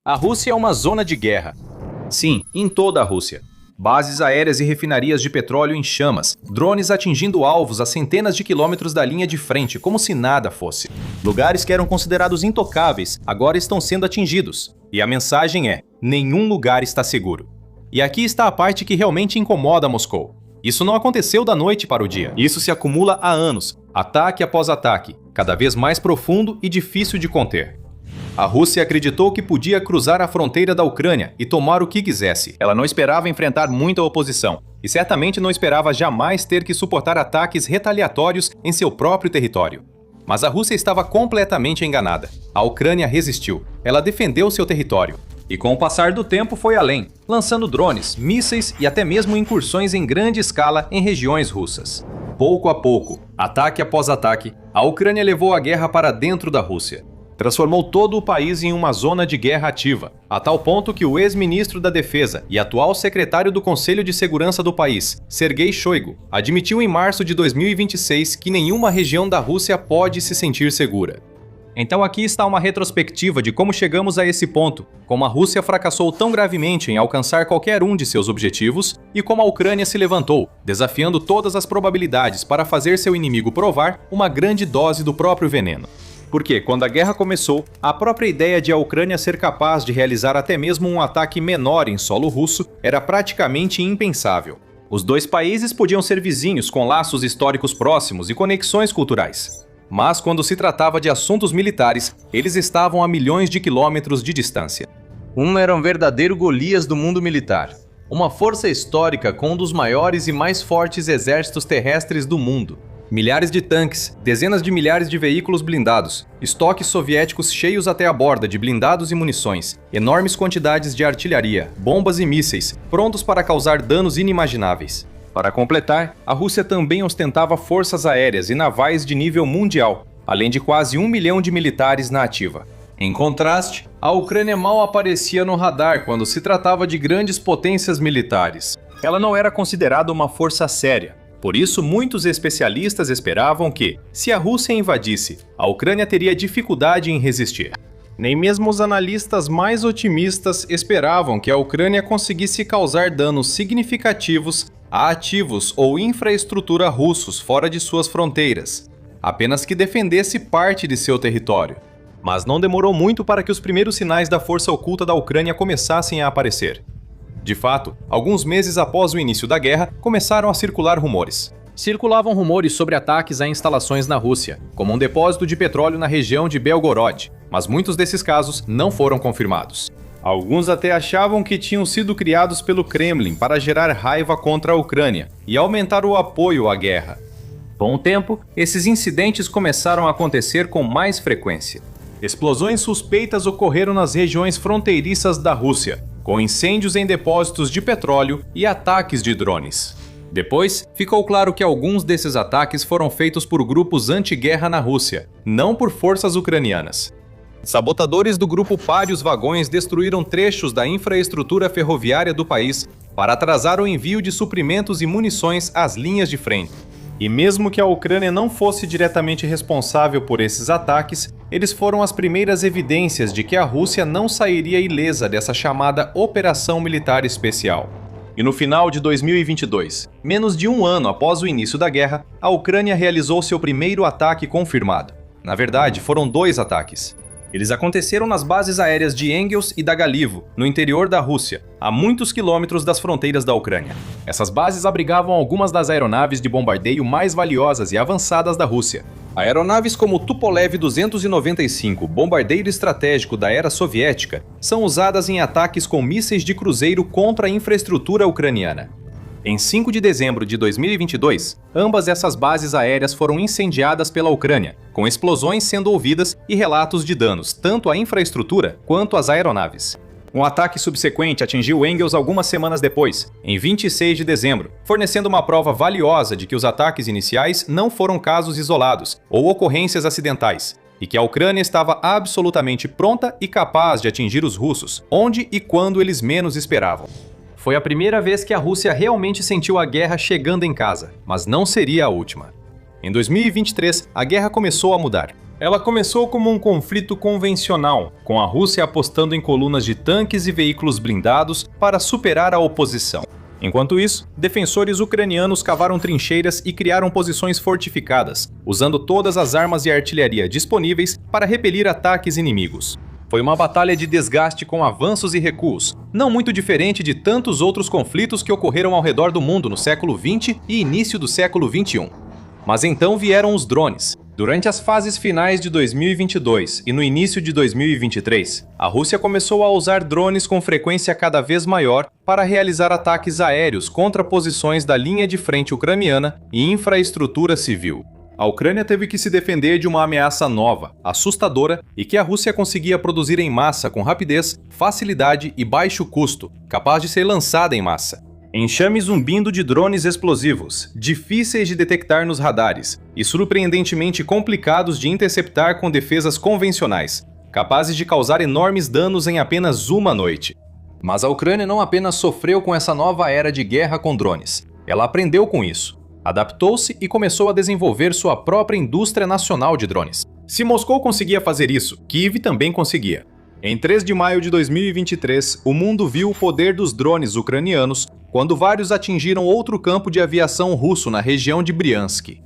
A Rússia é uma zona de guerra. Sim, em toda a Rússia. Bases aéreas e refinarias de petróleo em chamas, drones atingindo alvos a centenas de quilômetros da linha de frente, como se nada fosse. Lugares que eram considerados intocáveis agora estão sendo atingidos. E a mensagem é: nenhum lugar está seguro. E aqui está a parte que realmente incomoda Moscou. Isso não aconteceu da noite para o dia. Isso se acumula há anos, ataque após ataque, cada vez mais profundo e difícil de conter. A Rússia acreditou que podia cruzar a fronteira da Ucrânia e tomar o que quisesse. Ela não esperava enfrentar muita oposição e certamente não esperava jamais ter que suportar ataques retaliatórios em seu próprio território. Mas a Rússia estava completamente enganada. A Ucrânia resistiu. Ela defendeu seu território. E com o passar do tempo foi além, lançando drones, mísseis e até mesmo incursões em grande escala em regiões russas. Pouco a pouco, ataque após ataque, a Ucrânia levou a guerra para dentro da Rússia. Transformou todo o país em uma zona de guerra ativa, a tal ponto que o ex-ministro da Defesa e atual secretário do Conselho de Segurança do país, Sergei Shoigu, admitiu em março de 2026 que nenhuma região da Rússia pode se sentir segura. Então aqui está uma retrospectiva de como chegamos a esse ponto, como a Rússia fracassou tão gravemente em alcançar qualquer um de seus objetivos e como a Ucrânia se levantou, desafiando todas as probabilidades para fazer seu inimigo provar uma grande dose do próprio veneno. Porque, quando a guerra começou, a própria ideia de a Ucrânia ser capaz de realizar até mesmo um ataque menor em solo russo era praticamente impensável. Os dois países podiam ser vizinhos com laços históricos próximos e conexões culturais. Mas, quando se tratava de assuntos militares, eles estavam a milhões de quilômetros de distância. Um era um verdadeiro Golias do mundo militar. Uma força histórica com um dos maiores e mais fortes exércitos terrestres do mundo. Milhares de tanques, dezenas de milhares de veículos blindados, estoques soviéticos cheios até a borda de blindados e munições, enormes quantidades de artilharia, bombas e mísseis, prontos para causar danos inimagináveis. Para completar, a Rússia também ostentava forças aéreas e navais de nível mundial, além de quase 1 milhão de militares na ativa. Em contraste, a Ucrânia mal aparecia no radar quando se tratava de grandes potências militares. Ela não era considerada uma força séria. Por isso, muitos especialistas esperavam que, se a Rússia invadisse, a Ucrânia teria dificuldade em resistir. Nem mesmo os analistas mais otimistas esperavam que a Ucrânia conseguisse causar danos significativos a ativos ou infraestrutura russos fora de suas fronteiras, apenas que defendesse parte de seu território. Mas não demorou muito para que os primeiros sinais da força oculta da Ucrânia começassem a aparecer. De fato, alguns meses após o início da guerra, começaram a circular rumores. Circulavam rumores sobre ataques a instalações na Rússia, como um depósito de petróleo na região de Belgorod, mas muitos desses casos não foram confirmados. Alguns até achavam que tinham sido criados pelo Kremlin para gerar raiva contra a Ucrânia e aumentar o apoio à guerra. Com o tempo, esses incidentes começaram a acontecer com mais frequência. Explosões suspeitas ocorreram nas regiões fronteiriças da Rússia, com incêndios em depósitos de petróleo e ataques de drones. Depois, ficou claro que alguns desses ataques foram feitos por grupos anti-guerra na Rússia, não por forças ucranianas. Sabotadores do grupo Pários Vagões destruíram trechos da infraestrutura ferroviária do país para atrasar o envio de suprimentos e munições às linhas de frente. E mesmo que a Ucrânia não fosse diretamente responsável por esses ataques, eles foram as primeiras evidências de que a Rússia não sairia ilesa dessa chamada Operação Militar Especial. E no final de 2022, menos de um ano após o início da guerra, a Ucrânia realizou seu primeiro ataque confirmado. Na verdade, foram 2 ataques. Eles aconteceram nas bases aéreas de Engels e da Galivo, no interior da Rússia, a muitos quilômetros das fronteiras da Ucrânia. Essas bases abrigavam algumas das aeronaves de bombardeio mais valiosas e avançadas da Rússia. Aeronaves como o Tupolev 295, bombardeiro estratégico da era soviética, são usadas em ataques com mísseis de cruzeiro contra a infraestrutura ucraniana. Em 5 de dezembro de 2022, ambas essas bases aéreas foram incendiadas pela Ucrânia, com explosões sendo ouvidas e relatos de danos tanto à infraestrutura quanto às aeronaves. Um ataque subsequente atingiu Engels algumas semanas depois, em 26 de dezembro, fornecendo uma prova valiosa de que os ataques iniciais não foram casos isolados ou ocorrências acidentais, e que a Ucrânia estava absolutamente pronta e capaz de atingir os russos, onde e quando eles menos esperavam. Foi a primeira vez que a Rússia realmente sentiu a guerra chegando em casa, mas não seria a última. Em 2023, a guerra começou a mudar. Ela começou como um conflito convencional, com a Rússia apostando em colunas de tanques e veículos blindados para superar a oposição. Enquanto isso, defensores ucranianos cavaram trincheiras e criaram posições fortificadas, usando todas as armas e artilharia disponíveis para repelir ataques inimigos. Foi uma batalha de desgaste com avanços e recuos, não muito diferente de tantos outros conflitos que ocorreram ao redor do mundo no século XX e início do século XXI. Mas então vieram os drones. Durante as fases finais de 2022 e no início de 2023, a Rússia começou a usar drones com frequência cada vez maior para realizar ataques aéreos contra posições da linha de frente ucraniana e infraestrutura civil. A Ucrânia teve que se defender de uma ameaça nova, assustadora e que a Rússia conseguia produzir em massa com rapidez, facilidade e baixo custo, capaz de ser lançada em massa. Enxame zumbindo de drones explosivos, difíceis de detectar nos radares e surpreendentemente complicados de interceptar com defesas convencionais, capazes de causar enormes danos em apenas uma noite. Mas a Ucrânia não apenas sofreu com essa nova era de guerra com drones, ela aprendeu com isso, adaptou-se e começou a desenvolver sua própria indústria nacional de drones. Se Moscou conseguia fazer isso, Kiev também conseguia. Em 3 de maio de 2023, o mundo viu o poder dos drones ucranianos quando vários atingiram outro campo de aviação russo na região de Briansk.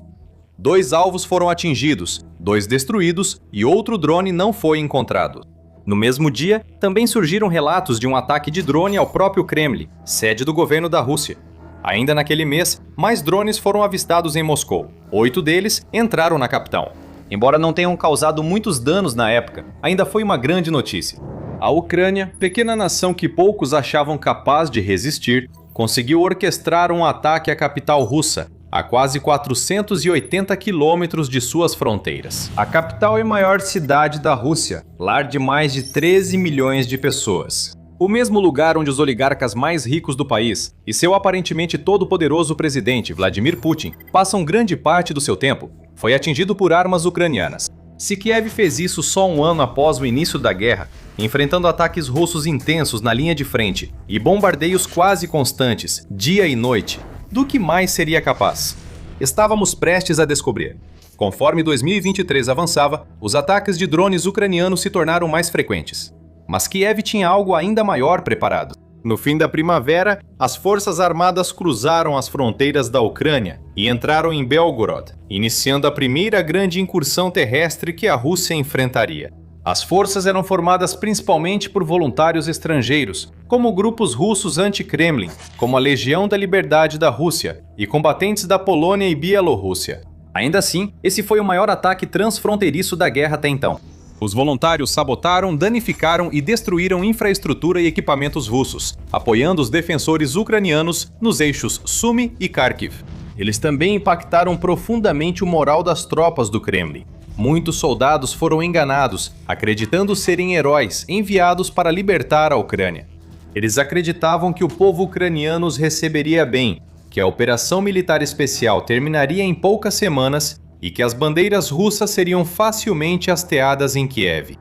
2 alvos foram atingidos, 2 destruídos e outro drone não foi encontrado. No mesmo dia, também surgiram relatos de um ataque de drone ao próprio Kremlin, sede do governo da Rússia. Ainda naquele mês, mais drones foram avistados em Moscou. 8 deles entraram na capital. Embora não tenham causado muitos danos na época, ainda foi uma grande notícia. A Ucrânia, pequena nação que poucos achavam capaz de resistir, conseguiu orquestrar um ataque à capital russa, a quase 480 quilômetros de suas fronteiras. A capital e maior cidade da Rússia, lar de mais de 13 milhões de pessoas. O mesmo lugar onde os oligarcas mais ricos do país e seu aparentemente todo-poderoso presidente, Vladimir Putin, passam grande parte do seu tempo, foi atingido por armas ucranianas. Se Kiev fez isso só um ano após o início da guerra, enfrentando ataques russos intensos na linha de frente e bombardeios quase constantes, dia e noite, do que mais seria capaz? Estávamos prestes a descobrir. Conforme 2023 avançava, os ataques de drones ucranianos se tornaram mais frequentes. Mas Kiev tinha algo ainda maior preparado. No fim da primavera, as forças armadas cruzaram as fronteiras da Ucrânia e entraram em Belgorod, iniciando a primeira grande incursão terrestre que a Rússia enfrentaria. As forças eram formadas principalmente por voluntários estrangeiros, como grupos russos anti-Kremlin, como a Legião da Liberdade da Rússia e combatentes da Polônia e Bielorrússia. Ainda assim, esse foi o maior ataque transfronteiriço da guerra até então. Os voluntários sabotaram, danificaram e destruíram infraestrutura e equipamentos russos, apoiando os defensores ucranianos nos eixos Sumy e Kharkiv. Eles também impactaram profundamente o moral das tropas do Kremlin. Muitos soldados foram enganados, acreditando serem heróis enviados para libertar a Ucrânia. Eles acreditavam que o povo ucraniano os receberia bem, que a operação militar especial terminaria em poucas semanas e que as bandeiras russas seriam facilmente hasteadas em Kiev.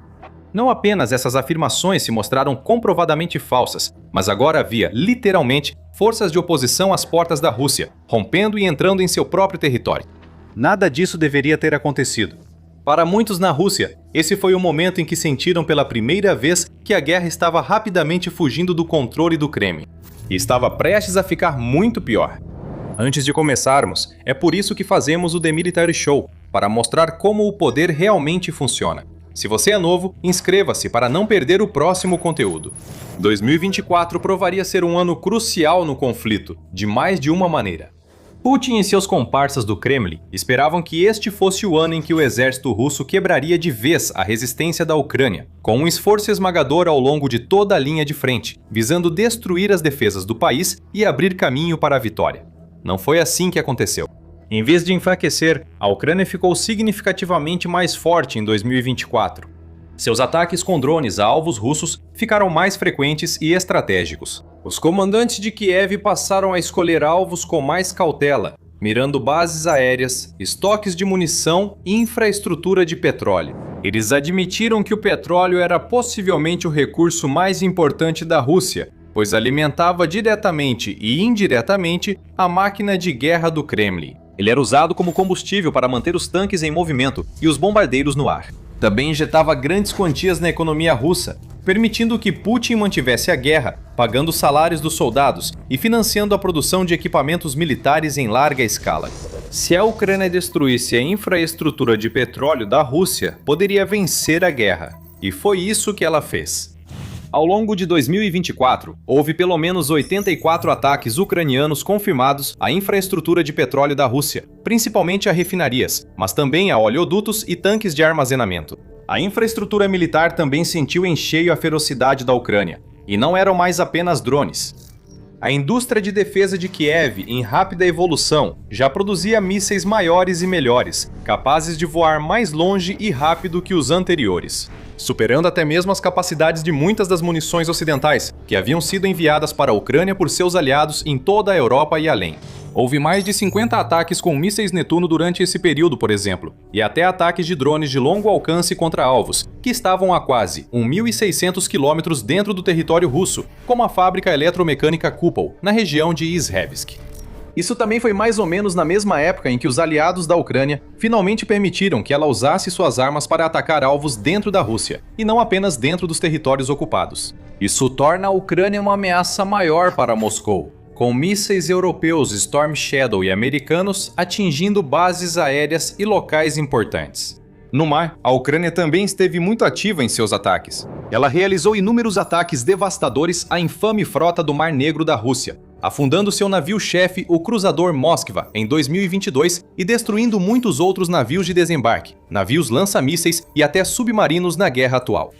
Não apenas essas afirmações se mostraram comprovadamente falsas, mas agora havia, literalmente, forças de oposição às portas da Rússia, rompendo e entrando em seu próprio território. Nada disso deveria ter acontecido. Para muitos na Rússia, esse foi o momento em que sentiram pela primeira vez que a guerra estava rapidamente fugindo do controle do Kremlin. E estava prestes a ficar muito pior. Antes de começarmos, é por isso que fazemos o The Military Show, para mostrar como o poder realmente funciona. Se você é novo, inscreva-se para não perder o próximo conteúdo. 2024 provaria ser um ano crucial no conflito, de mais de uma maneira. Putin e seus comparsas do Kremlin esperavam que este fosse o ano em que o exército russo quebraria de vez a resistência da Ucrânia, com um esforço esmagador ao longo de toda a linha de frente, visando destruir as defesas do país e abrir caminho para a vitória. Não foi assim que aconteceu. Em vez de enfraquecer, a Ucrânia ficou significativamente mais forte em 2024. Seus ataques com drones a alvos russos ficaram mais frequentes e estratégicos. Os comandantes de Kiev passaram a escolher alvos com mais cautela, mirando bases aéreas, estoques de munição e infraestrutura de petróleo. Eles admitiram que o petróleo era possivelmente o recurso mais importante da Rússia, pois alimentava diretamente e indiretamente a máquina de guerra do Kremlin. Ele era usado como combustível para manter os tanques em movimento e os bombardeiros no ar. Também injetava grandes quantias na economia russa, permitindo que Putin mantivesse a guerra, pagando os salários dos soldados e financiando a produção de equipamentos militares em larga escala. Se a Ucrânia destruísse a infraestrutura de petróleo da Rússia, poderia vencer a guerra. E foi isso que ela fez. Ao longo de 2024, houve pelo menos 84 ataques ucranianos confirmados à infraestrutura de petróleo da Rússia, principalmente a refinarias, mas também a oleodutos e tanques de armazenamento. A infraestrutura militar também sentiu em cheio a ferocidade da Ucrânia, e não eram mais apenas drones. A indústria de defesa de Kiev, em rápida evolução, já produzia mísseis maiores e melhores, capazes de voar mais longe e rápido que os anteriores, superando até mesmo as capacidades de muitas das munições ocidentais, que haviam sido enviadas para a Ucrânia por seus aliados em toda a Europa e além. Houve mais de 50 ataques com mísseis Netuno durante esse período, por exemplo, e até ataques de drones de longo alcance contra alvos, que estavam a quase 1.600 quilômetros dentro do território russo, como a fábrica eletromecânica Kupol, na região de Izhevsk. Isso também foi mais ou menos na mesma época em que os aliados da Ucrânia finalmente permitiram que ela usasse suas armas para atacar alvos dentro da Rússia, e não apenas dentro dos territórios ocupados. Isso torna a Ucrânia uma ameaça maior para Moscou, com mísseis europeus Storm Shadow e americanos atingindo bases aéreas e locais importantes. No mar, a Ucrânia também esteve muito ativa em seus ataques. Ela realizou inúmeros ataques devastadores à infame frota do Mar Negro da Rússia, afundando seu navio-chefe, o cruzador Moskva, em 2022 e destruindo muitos outros navios de desembarque, navios lança-mísseis e até submarinos na guerra atual.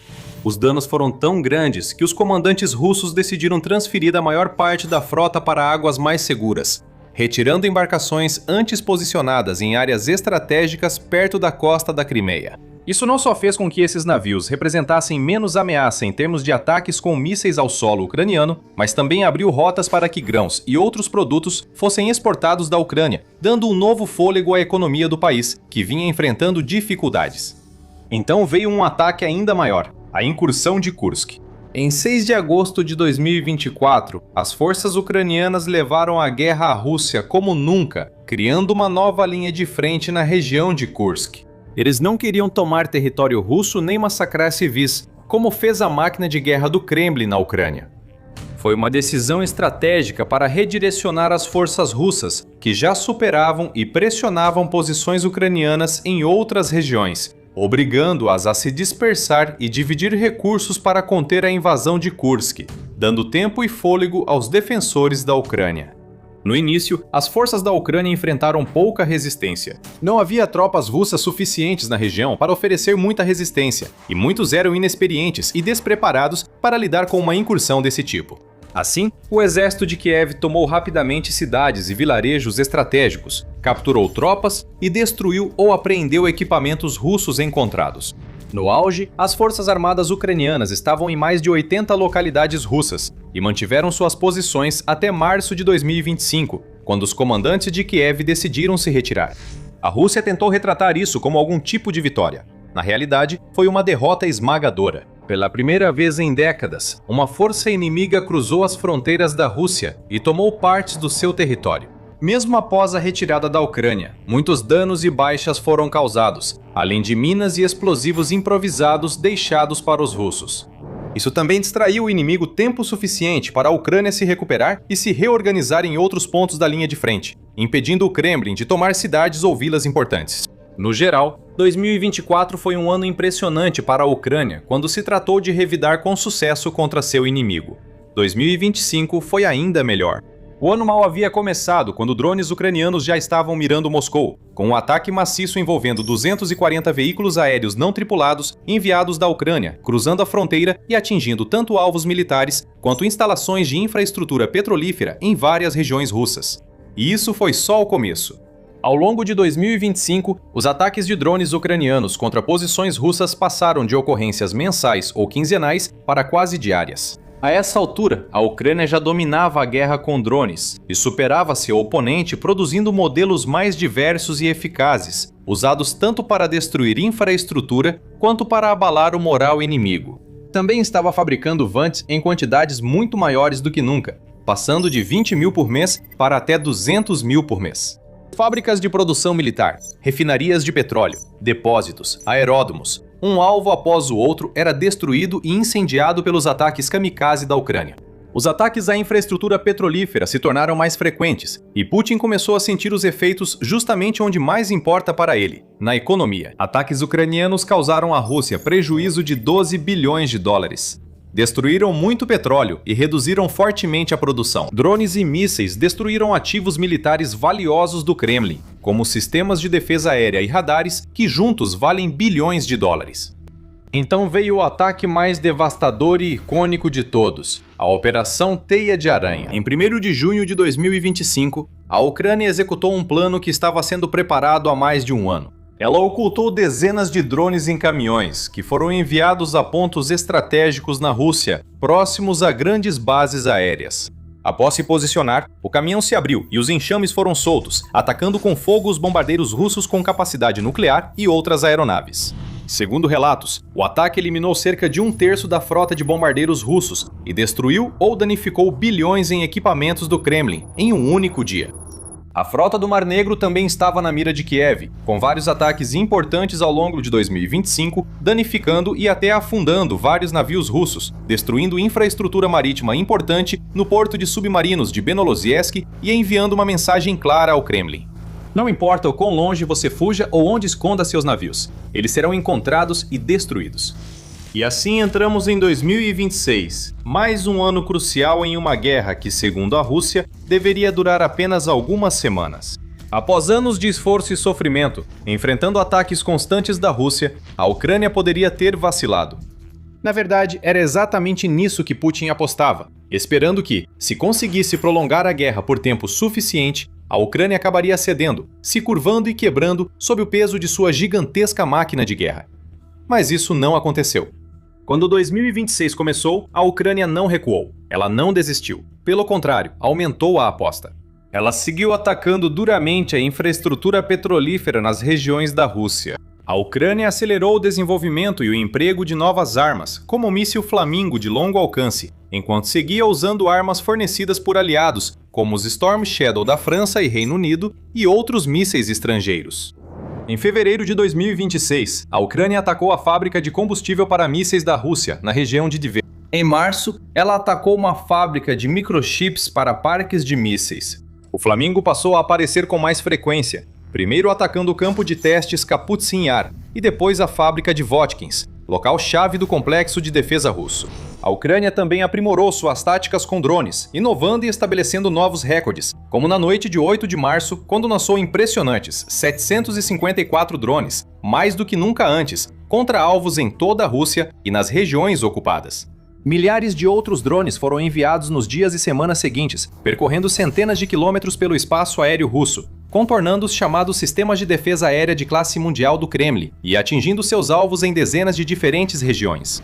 Os danos foram tão grandes que os comandantes russos decidiram transferir a maior parte da frota para águas mais seguras, retirando embarcações antes posicionadas em áreas estratégicas perto da costa da Crimeia. Isso não só fez com que esses navios representassem menos ameaça em termos de ataques com mísseis ao solo ucraniano, mas também abriu rotas para que grãos e outros produtos fossem exportados da Ucrânia, dando um novo fôlego à economia do país, que vinha enfrentando dificuldades. Então veio um ataque ainda maior, a incursão de Kursk. Em 6 de agosto de 2024, as forças ucranianas levaram a guerra à Rússia como nunca, criando uma nova linha de frente na região de Kursk. Eles não queriam tomar território russo nem massacrar civis, como fez a máquina de guerra do Kremlin na Ucrânia. Foi uma decisão estratégica para redirecionar as forças russas, que já superavam e pressionavam posições ucranianas em outras regiões, obrigando-as a se dispersar e dividir recursos para conter a invasão de Kursk, dando tempo e fôlego aos defensores da Ucrânia. No início, as forças da Ucrânia enfrentaram pouca resistência. Não havia tropas russas suficientes na região para oferecer muita resistência, e muitos eram inexperientes e despreparados para lidar com uma incursão desse tipo. Assim, o exército de Kiev tomou rapidamente cidades e vilarejos estratégicos, capturou tropas e destruiu ou apreendeu equipamentos russos encontrados. No auge, as forças armadas ucranianas estavam em mais de 80 localidades russas e mantiveram suas posições até março de 2025, quando os comandantes de Kiev decidiram se retirar. A Rússia tentou retratar isso como algum tipo de vitória. Na realidade, foi uma derrota esmagadora. Pela primeira vez em décadas, uma força inimiga cruzou as fronteiras da Rússia e tomou partes do seu território. Mesmo após a retirada da Ucrânia, muitos danos e baixas foram causados, além de minas e explosivos improvisados deixados para os russos. Isso também distraiu o inimigo tempo suficiente para a Ucrânia se recuperar e se reorganizar em outros pontos da linha de frente, impedindo o Kremlin de tomar cidades ou vilas importantes. No geral, 2024 foi um ano impressionante para a Ucrânia quando se tratou de revidar com sucesso contra seu inimigo. 2025 foi ainda melhor. O ano mal havia começado quando drones ucranianos já estavam mirando Moscou, com um ataque maciço envolvendo 240 veículos aéreos não tripulados enviados da Ucrânia, cruzando a fronteira e atingindo tanto alvos militares quanto instalações de infraestrutura petrolífera em várias regiões russas. E isso foi só o começo. Ao longo de 2025, os ataques de drones ucranianos contra posições russas passaram de ocorrências mensais ou quinzenais para quase diárias. A essa altura, a Ucrânia já dominava a guerra com drones e superava seu oponente produzindo modelos mais diversos e eficazes, usados tanto para destruir infraestrutura quanto para abalar o moral inimigo. Também estava fabricando Vants em quantidades muito maiores do que nunca, passando de 20 mil por mês para até 200 mil por mês. Fábricas de produção militar, refinarias de petróleo, depósitos, aeródromos. Um alvo após o outro era destruído e incendiado pelos ataques kamikaze da Ucrânia. Os ataques à infraestrutura petrolífera se tornaram mais frequentes, e Putin começou a sentir os efeitos justamente onde mais importa para ele, na economia. Ataques ucranianos causaram à Rússia prejuízo de 12 bilhões de dólares. Destruíram muito petróleo e reduziram fortemente a produção. Drones e mísseis destruíram ativos militares valiosos do Kremlin, como sistemas de defesa aérea e radares, que juntos valem bilhões de dólares. Então veio o ataque mais devastador e icônico de todos, a Operação Teia de Aranha. Em 1º de junho de 2025, a Ucrânia executou um plano que estava sendo preparado há mais de um ano. Ela ocultou dezenas de drones em caminhões, que foram enviados a pontos estratégicos na Rússia, próximos a grandes bases aéreas. Após se posicionar, o caminhão se abriu e os enxames foram soltos, atacando com fogo os bombardeiros russos com capacidade nuclear e outras aeronaves. Segundo relatos, o ataque eliminou cerca de 1/3 da frota de bombardeiros russos e destruiu ou danificou bilhões em equipamentos do Kremlin em um único dia. A frota do Mar Negro também estava na mira de Kiev, com vários ataques importantes ao longo de 2025, danificando e até afundando vários navios russos, destruindo infraestrutura marítima importante no porto de submarinos de Benoloziesk e enviando uma mensagem clara ao Kremlin. Não importa o quão longe você fuja ou onde esconda seus navios, eles serão encontrados e destruídos. E assim entramos em 2026, mais um ano crucial em uma guerra que, segundo a Rússia, deveria durar apenas algumas semanas. Após anos de esforço e sofrimento, enfrentando ataques constantes da Rússia, a Ucrânia poderia ter vacilado. Na verdade, era exatamente nisso que Putin apostava, esperando que, se conseguisse prolongar a guerra por tempo suficiente, a Ucrânia acabaria cedendo, se curvando e quebrando sob o peso de sua gigantesca máquina de guerra. Mas isso não aconteceu. Quando 2026 começou, a Ucrânia não recuou. Ela não desistiu. Pelo contrário, aumentou a aposta. Ela seguiu atacando duramente a infraestrutura petrolífera nas regiões da Rússia. A Ucrânia acelerou o desenvolvimento e o emprego de novas armas, como o míssil Flamingo de longo alcance, enquanto seguia usando armas fornecidas por aliados, como os Storm Shadow da França e Reino Unido e outros mísseis estrangeiros. Em fevereiro de 2026, a Ucrânia atacou a fábrica de combustível para mísseis da Rússia, na região de Tver. Em março, ela atacou uma fábrica de microchips para parques de mísseis. O Flamingo passou a aparecer com mais frequência, primeiro atacando o campo de testes Kapustin Yar e depois a fábrica de Votkins, local-chave do complexo de defesa russo. A Ucrânia também aprimorou suas táticas com drones, inovando e estabelecendo novos recordes, como na noite de 8 de março, quando lançou impressionantes 754 drones, mais do que nunca antes, contra alvos em toda a Rússia e nas regiões ocupadas. Milhares de outros drones foram enviados nos dias e semanas seguintes, percorrendo centenas de quilômetros pelo espaço aéreo russo, contornando os chamados sistemas de defesa aérea de classe mundial do Kremlin e atingindo seus alvos em dezenas de diferentes regiões.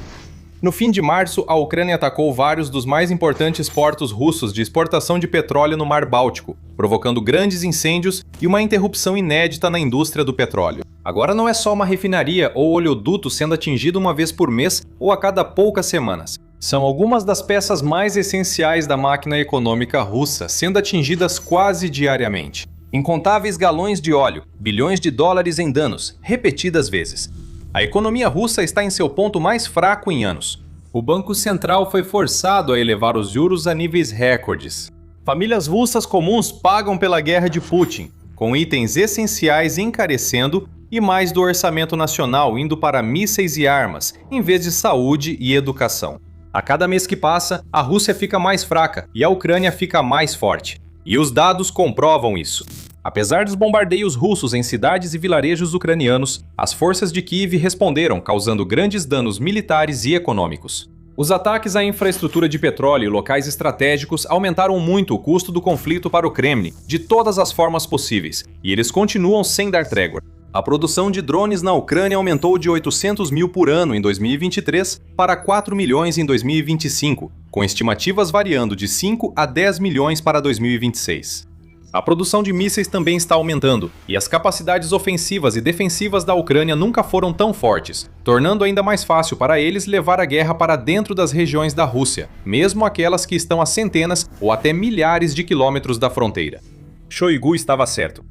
No fim de março, a Ucrânia atacou vários dos mais importantes portos russos de exportação de petróleo no Mar Báltico, provocando grandes incêndios e uma interrupção inédita na indústria do petróleo. Agora não é só uma refinaria ou oleoduto sendo atingido uma vez por mês ou a cada poucas semanas. São algumas das peças mais essenciais da máquina econômica russa sendo atingidas quase diariamente. Incontáveis galões de óleo, bilhões de dólares em danos, repetidas vezes. A economia russa está em seu ponto mais fraco em anos. O Banco Central foi forçado a elevar os juros a níveis recordes. Famílias russas comuns pagam pela guerra de Putin, com itens essenciais encarecendo e mais do orçamento nacional indo para mísseis e armas, em vez de saúde e educação. A cada mês que passa, a Rússia fica mais fraca e a Ucrânia fica mais forte. E os dados comprovam isso. Apesar dos bombardeios russos em cidades e vilarejos ucranianos, as forças de Kiev responderam, causando grandes danos militares e econômicos. Os ataques à infraestrutura de petróleo e locais estratégicos aumentaram muito o custo do conflito para o Kremlin, de todas as formas possíveis, e eles continuam sem dar trégua. A produção de drones na Ucrânia aumentou de 800 mil por ano em 2023 para 4 milhões em 2025, com estimativas variando de 5 a 10 milhões para 2026. A produção de mísseis também está aumentando, e as capacidades ofensivas e defensivas da Ucrânia nunca foram tão fortes, tornando ainda mais fácil para eles levar a guerra para dentro das regiões da Rússia, mesmo aquelas que estão a centenas ou até milhares de quilômetros da fronteira. Shoigu estava certo.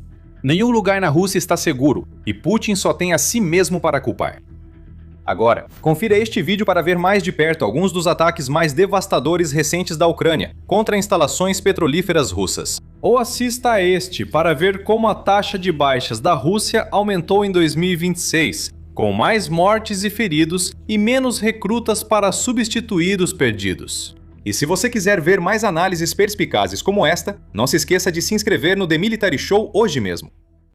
Nenhum lugar na Rússia está seguro, e Putin só tem a si mesmo para culpar. Agora, confira este vídeo para ver mais de perto alguns dos ataques mais devastadores recentes da Ucrânia contra instalações petrolíferas russas. Ou assista a este para ver como a taxa de baixas da Rússia aumentou em 2026, com mais mortes e feridos e menos recrutas para substituir os perdidos. E se você quiser ver mais análises perspicazes como esta, não se esqueça de se inscrever no The Military Show hoje mesmo.